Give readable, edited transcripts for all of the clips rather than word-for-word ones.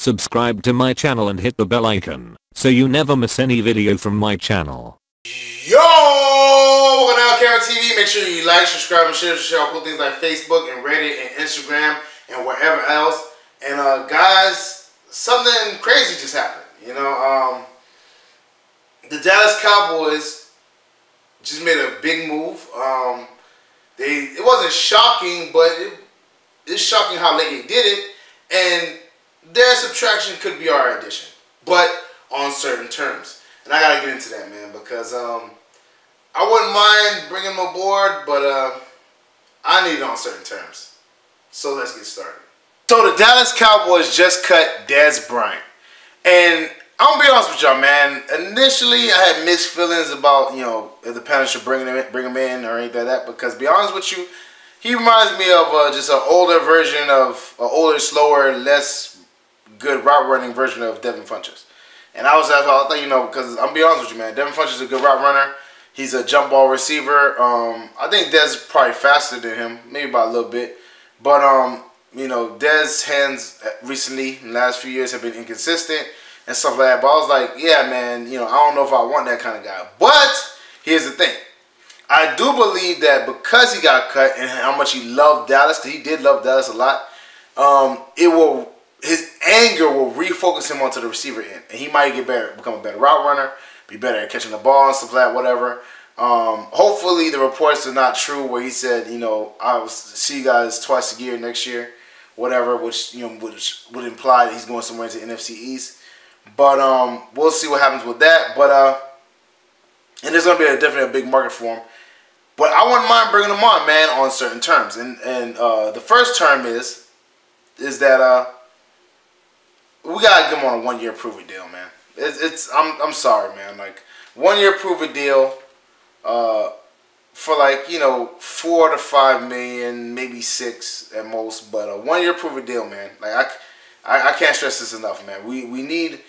Subscribe to my channel and hit the bell icon so you never miss any video from my channel. Yo! Welcome to LCameraTV. Make sure you like, subscribe, and share cool things like Facebook and Reddit and Instagram and wherever else. And guys, something crazy just happened. The Dallas Cowboys just made a big move. It wasn't shocking, but it's shocking how late they did it. And their subtraction could be our addition, but on certain terms. And I gotta get into that, man, because I wouldn't mind bringing them aboard, but I need it on certain terms. So let's get started. So the Dallas Cowboys just cut Dez Bryant, and I'm gonna be honest with y'all, man. Initially, I had mixed feelings about if the Panthers should bring him in or anything like that. Because to be honest with you, he reminds me of just an older version of an older, slower, less good route running version of Devin Funchess. And I thought, because I'm gonna be honest with you, man, Devin Funchess is a good route runner. He's a jump ball receiver. I think Dez is probably faster than him, maybe by a little bit. But Dez's hands recently in the last few years have been inconsistent and stuff like that. But I was like, yeah, man, I don't know if I want that kind of guy. But here's the thing. I do believe that because he got cut and how much he loved Dallas, because he did love Dallas a lot, his anger will refocus him onto the receiver end. And he might get better, become a better route runner, be better at catching the ball and stuff like that, whatever. Hopefully the reports are not true where he said, I'll see you guys twice a year next year, whatever, which would imply that he's going somewhere into NFC East. But we'll see what happens with that. But and there's gonna be definitely a big market for him. But I wouldn't mind bringing him on, man, on certain terms. And the first term is that we gotta give him on a 1 year prove-it deal, man. I'm sorry, man. Like 1 year prove-it deal for like 4 to 5 million, maybe 6 at most. But a 1 year prove-it deal, man. Like I can't stress this enough, man. We need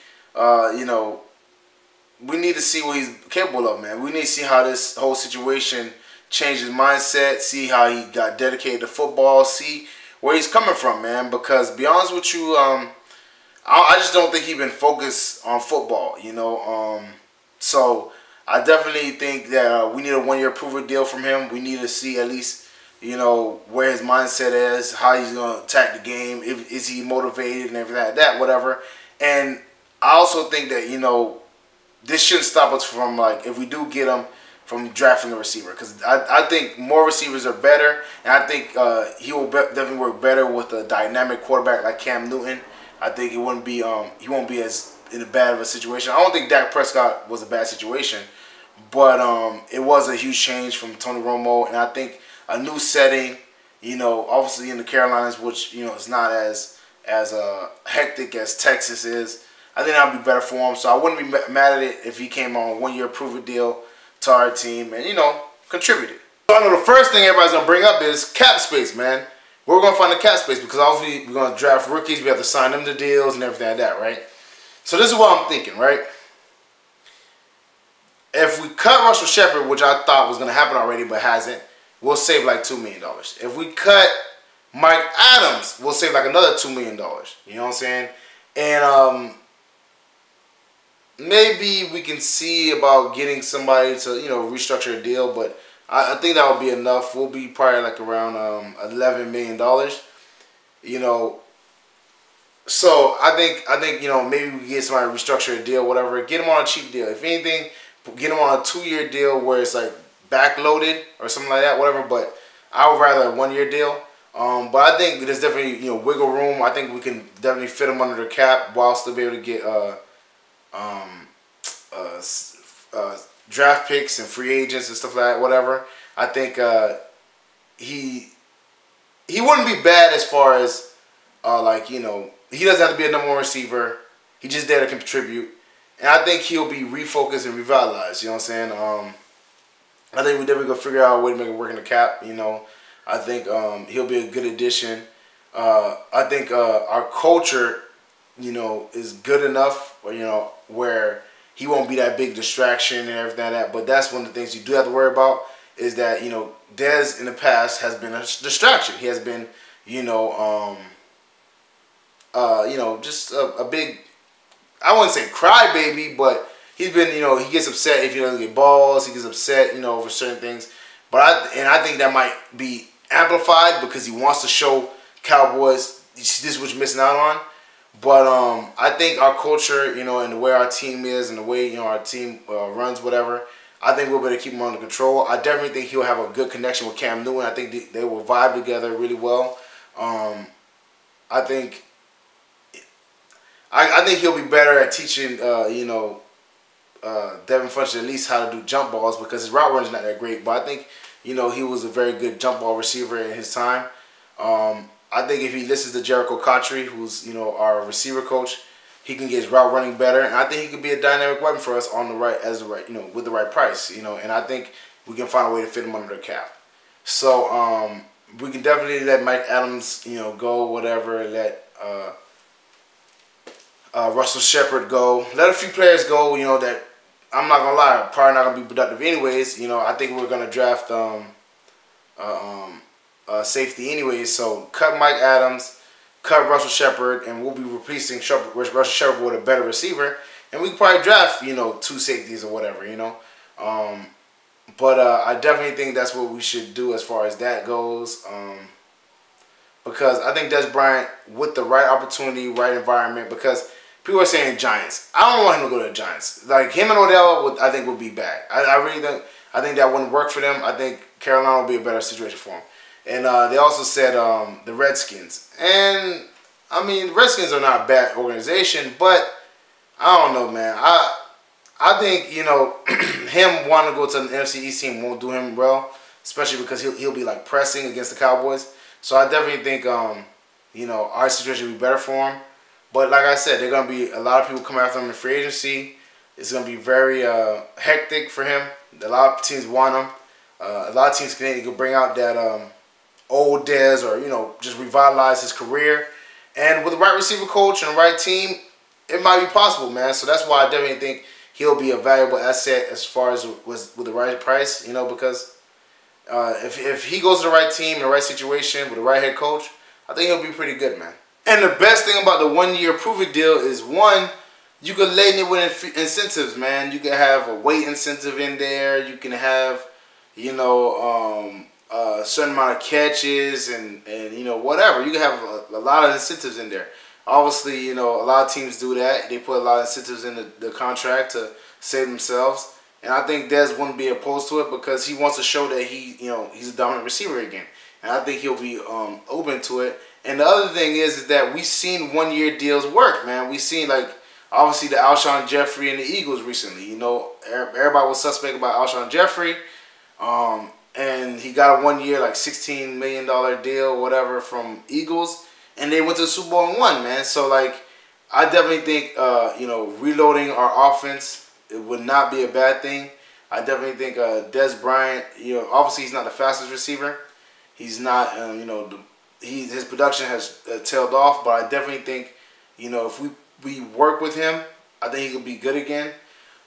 we need to see what he's capable of, man. We need to see how this whole situation changed his mindset, see how he got dedicated to football, see where he's coming from, man. Because to be honest with you, I just don't think he's been focused on football, So I definitely think that we need a 1 year prove-it deal from him. We need to see at least, where his mindset is, how he's going to attack the game, is he motivated and everything like that, whatever. And I also think that, this shouldn't stop us from, like, if we do get him, from drafting a receiver. Because I think more receivers are better, and I think he will definitely work better with a dynamic quarterback like Cam Newton. I think it wouldn't be he won't be as in a bad of a situation. I don't think Dak Prescott was a bad situation, but it was a huge change from Tony Romo, and I think a new setting, obviously in the Carolinas, which is not as hectic as Texas is. I think that would be better for him. So I wouldn't be mad at it if he came on a 1 year prove-it deal to our team and contributed. So I know the first thing everybody's gonna bring up is cap space, man. We're gonna find the cap space because obviously we're gonna draft rookies. We have to sign them to deals and everything like that, right? So this is what I'm thinking, right? If we cut Russell Shepard, which I thought was gonna happen already but hasn't, we'll save like $2 million. If we cut Mike Adams, we'll save like another $2 million. You know what I'm saying? And maybe we can see about getting somebody to restructure a deal, but I think that would be enough. We'll be probably like around $11 million. So I think maybe we get somebody to restructure a deal, whatever. Get him on a cheap deal. If anything, get him on a 2 year deal where it's like backloaded or something like that, whatever. But I would rather a 1 year deal. But I think there's definitely wiggle room. I think we can definitely fit him under the cap while still be able to get draft picks and free agents and stuff like that, whatever. I think he wouldn't be bad as far as he doesn't have to be a #1 receiver. He just there to contribute, and I think he'll be refocused and revitalized. You know what I'm saying? I think we definitely gonna figure out a way to make it work in the cap. I think he'll be a good addition. I think our culture, is good enough, where he won't be that big distraction and everything like that. But that's one of the things you do have to worry about is that, Dez in the past has been a distraction. He has been, you know, just a big, I wouldn't say crybaby, but he's been, you know, he gets upset if he doesn't get balls. He gets upset, you know, over certain things. But I think that might be amplified because he wants to show Cowboys this is what you're missing out on. But I think our culture, you know, and the way our team is and the way, you know, our team runs, whatever, I think we'll be able to keep him under control. I definitely think he'll have a good connection with Cam Newton. I think they will vibe together really well. I think he'll be better at teaching, you know, Devin Funchess at least how to do jump balls because his route run's not that great. But I think, you know, he was a very good jump ball receiver in his time. I think if he listens to Jericho Cotchery, who's, you know, our receiver coach, he can get his route running better, and I think he could be a dynamic weapon for us on the right, you know, with the right price, you know. And I think we can find a way to fit him under the cap. So we can definitely let Mike Adams, you know, go, whatever. Let Russell Shepard go. Let a few players go, you know, that I'm not gonna lie, probably not gonna be productive anyways. You know, I think we're gonna draft safety anyways. So cut Mike Adams, cut Russell Shepard, and we'll be replacing Russell Shepard with a better receiver. And we can probably draft, you know, 2 safeties or whatever, you know. But I definitely think that's what we should do as far as that goes. Because I think Dez Bryant, with the right opportunity, right environment, because people are saying Giants. I don't want him to go to the Giants. Like, him and Odell, I think, would be bad. I really think, that wouldn't work for them. I think Carolina would be a better situation for him. And they also said the Redskins. And, I mean, the Redskins are not a bad organization, but I don't know, man. I think, you know, him wanting to go to the NFC East team won't do him well, especially because he'll be, like, pressing against the Cowboys. So I definitely think, you know, our situation would be better for him. But like I said, there are going to be a lot of people coming after him in free agency. It's going to be very hectic for him. A lot of teams want him. A lot of teams can bring out that old Dez or, you know, just revitalize his career. And with the right receiver coach and the right team, it might be possible, man. So that's why I definitely think he'll be a valuable asset as far as with the right price, you know, because if he goes to the right team, in the right situation, with the right head coach, I think he'll be pretty good, man. And the best thing about the 1-year prove-it deal is, one, you can laden it with incentives, man. You can have a weight incentive in there. You can have, you know, a certain amount of catches and you know, whatever. You can have a lot of incentives in there. Obviously, you know, a lot of teams do that. They put a lot of incentives in the contract to save themselves. And I think Dez wouldn't be opposed to it because he wants to show that he's a dominant receiver again. And I think he'll be open to it. And the other thing is that we've seen 1-year deals work, man. We've seen, like, obviously the Alshon Jeffrey and the Eagles recently. You know, everybody was suspect about Alshon Jeffrey. And he got a 1-year, like, $16 million deal, whatever, from Eagles. And they went to the Super Bowl and won, man. So, like, I definitely think, you know, reloading our offense, it would not be a bad thing. I definitely think Dez Bryant, you know, obviously he's not the fastest receiver. He's not, you know, his production has tailed off. But I definitely think, you know, if we work with him, I think he could be good again.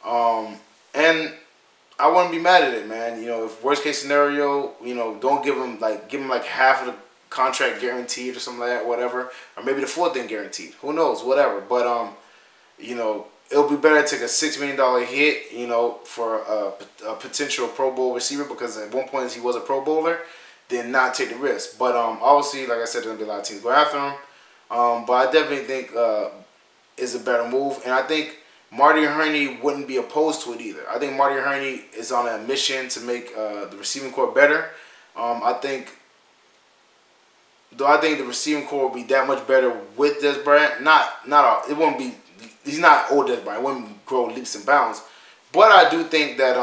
And I wouldn't be mad at it, man. You know, if worst case scenario, you know, don't give him like half of the contract guaranteed or something like that, whatever, or maybe the full thing guaranteed. Who knows, whatever. But you know, it'll be better to take a $6 million hit, you know, for a potential Pro Bowl receiver, because at one point he was a Pro Bowler, than not take the risk. But obviously, like I said, there's gonna be a lot of teams go after him. But I definitely think it's a better move, and I think Marty Herney wouldn't be opposed to it either. I think Marty Herney is on a mission to make the receiving corps better. I think the receiving corps will be that much better with Dez Bryant. It won't be. He's not old Dez Bryant. It wouldn't grow leaps and bounds. But I do think that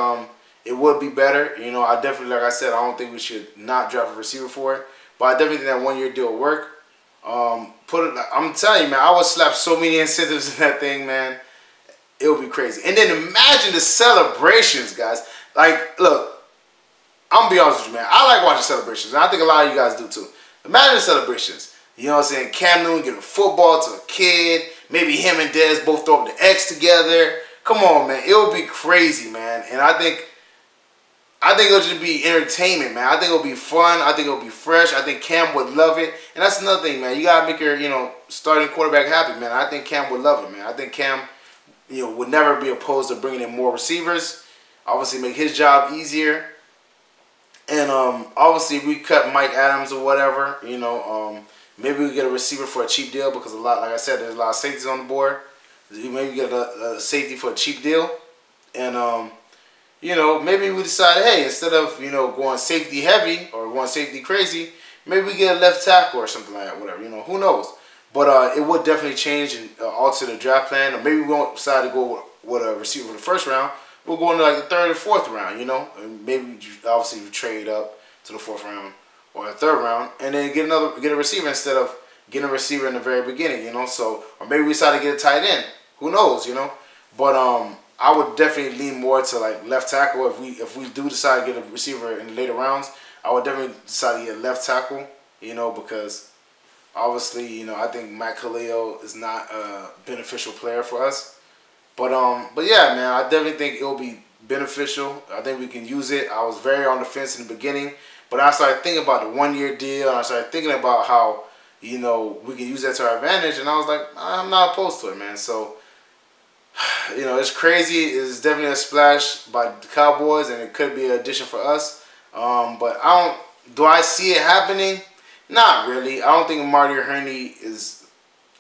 it would be better. You know, I definitely, like I said, I don't think we should not draft a receiver for it. But I definitely think that 1-year deal will work. I'm telling you, man, I would slap so many incentives in that thing, man. It would be crazy. And then imagine the celebrations, guys. Like, look, I'm going to be honest with you, man. I like watching celebrations, and I think a lot of you guys do too. Imagine the celebrations. You know what I'm saying? Cam Newton giving football to a kid. Maybe him and Dez both throw up the X together. Come on, man. It would be crazy, man. And I think I think it'll just be entertainment, man. I think it'll be fun. I think it'll be fresh. I think Cam would love it. And that's another thing, man. You got to make your, starting quarterback happy, man. I think Cam would love it, man. I think Cam, would never be opposed to bringing in more receivers. Obviously make his job easier. And obviously if we cut Mike Adams or whatever, maybe we get a receiver for a cheap deal because like I said, there's a lot of safeties on the board. Maybe get a safety for a cheap deal. And maybe we decide, hey, instead of, going safety heavy or going safety crazy, maybe we get a left tackle or something like that, whatever, who knows. But it would definitely change and alter the draft plan. Or maybe we won't decide to go with a receiver for the first round. We'll go into like the third or fourth round, And maybe obviously we trade up to the fourth round or the third round and then get a receiver instead of getting a receiver in the very beginning, So, or maybe we decide to get a tight end. Who knows, But I would definitely lean more to like left tackle if we do decide to get a receiver in the later rounds. I would definitely decide to get left tackle, because obviously, I think Matt Khalil is not a beneficial player for us. But yeah, man, I definitely think it'll be beneficial. I think we can use it. I was very on the fence in the beginning, but I started thinking about the 1-year deal, and I started thinking about how, we can use that to our advantage, and I was like, I'm not opposed to it, man. So, it's crazy. It's definitely a splash by the Cowboys, and it could be an addition for us. But do I see it happening? Not really. I don't think Marty Herney is.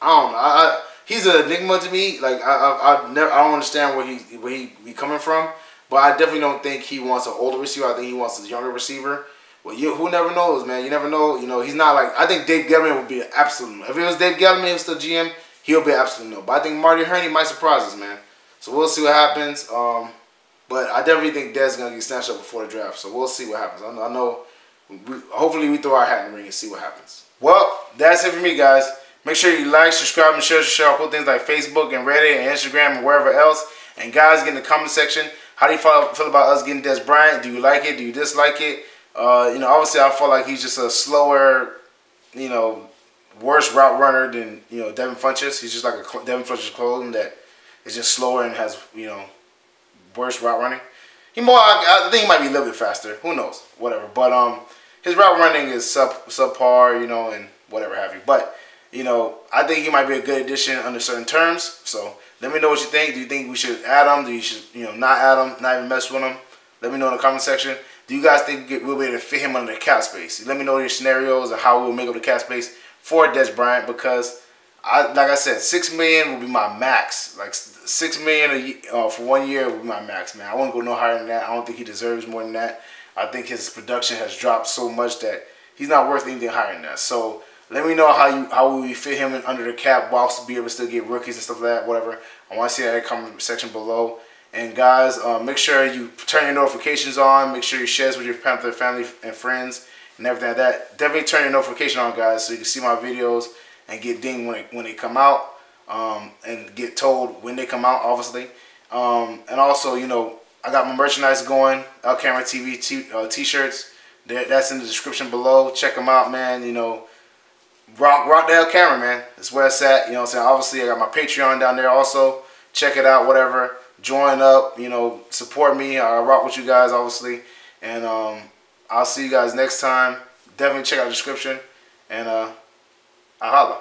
I don't know. He's an enigma to me. Like I don't understand where he be coming from. But I definitely don't think he wants an older receiver. I think he wants a younger receiver. Well, who never knows, man. You never know. He's not like. I think Dave Gettleman would be an absolute no. If it was Dave Gettleman, he was still GM, he'll be an absolute no. But I think Marty Herney might surprise us, man. So we'll see what happens. But I definitely think Dez is gonna get snatched up before the draft. So we'll see what happens. I know. Hopefully we throw our hat in the ring and see what happens. Well, that's it for me, guys. Make sure you like, subscribe, and share cool things like Facebook and Reddit and Instagram and wherever else. And guys, get in the comment section. How do you feel about us getting Dez Bryant? Do you like it? Do you dislike it? Obviously I feel like he's just a slower, worse route runner than Devin Funchess. He's just like a Devin Funchess clone that is just slower and has worse route running. I think he might be a little bit faster. Who knows? Whatever. But his route running is subpar, and whatever have you. But I think he might be a good addition under certain terms. So let me know what you think. Do you think we should add him? Do you should not add him? Not even mess with him? Let me know in the comment section. Do you guys think we'll be able to fit him under the cap space? Let me know your scenarios and how we'll make up the cap space for Dez Bryant, because like I said, $6 million will be my max. Like $6 million for 1 year will be my max, man. I won't go no higher than that. I don't think he deserves more than that. I think his production has dropped so much that he's not worth anything higher than that. So let me know how we fit him in under the cap whilst be able to still get rookies and stuff like that, whatever. I want to see that in the comment section below. And guys, make sure you turn your notifications on. Make sure you share this with your Panther family and friends and everything like that. Definitely turn your notification on, guys, so you can see my videos and get dinged when they come out, and get told when they come out, obviously. And also, I got my merchandise going, LCameraTV t-shirts. That's in the description below. Check them out, man. Rock the LCamera, man. That's where it's at. Obviously, I got my Patreon down there also. Check it out, whatever. Join up, support me. I rock with you guys, obviously. And I'll see you guys next time. Definitely check out the description. And I holla.